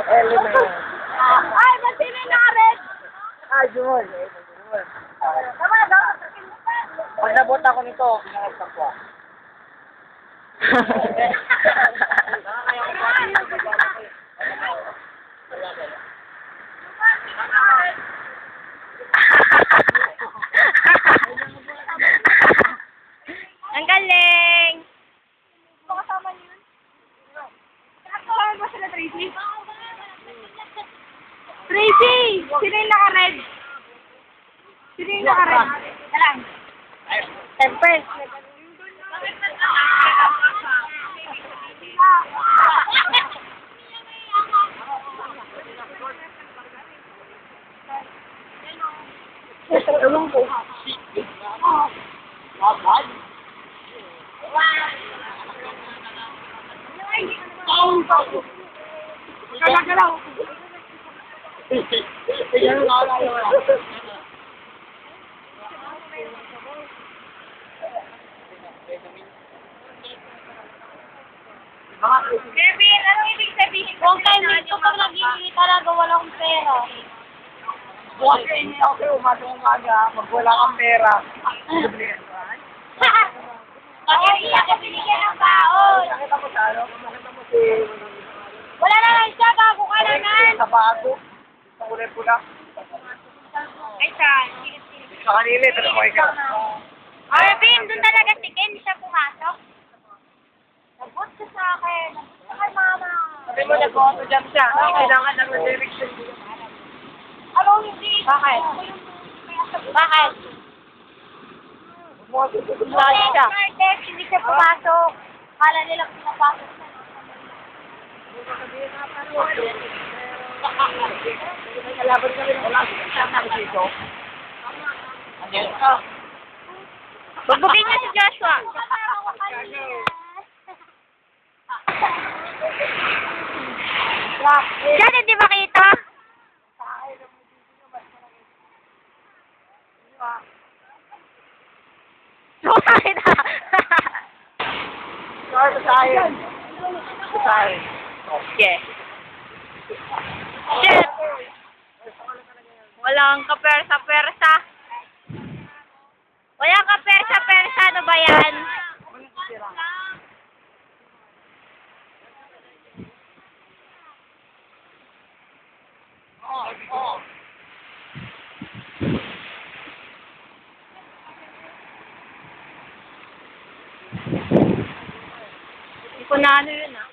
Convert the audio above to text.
Ellen na yun. Ay, ba't sino yung naka-red? Ah, Jumol. Tama, daw. Pag nabot ako nito, pinangasak ko. Ang galing! Kasama niyo yun? Kasama ba sila, Tracy? Tracy! Sino yung naka-red? Sino yung naka-red? Alam. Siyempre. Ewan ko. Galaw-galaw. Kevin, ano ibig sabihin? Kung kayo dito pag nag-iingi talaga walang pera. Bukas kayo hindi ako sa'yo, umaga, magwala kang pera. Bakit hindi ako binigyan ng baon? Nakita mo sa ano? Nakita mo si... Wala na lang siya, bago ka na nan. Sa bago. Sa kulay pula. Ay, saan? Sa kanila, ito mo ikaw. Arvin, doon talaga si Ken siya pumasok. Nabot ka sa akin. Nabot ka kay mama. Sabi mo, nag-auto jump siya. Kailangan lang ng direction. Ano hindi? Bakit? Bakit? Bakit siya? Martes, hindi siya pumasok. Kala nila pinapasok siya. Kalaban kami ng ulas. Sama ko dito. Andiyan ka. Bagbugin niya si Joshua. Diyan, hindi makita? Sumakit na. Sorry sa akin. Sa akin. Okay. Shit! Walang kapersa-persa. Walang kapersa-persa. Ano ba yan? Hindi ko na ano yun ah.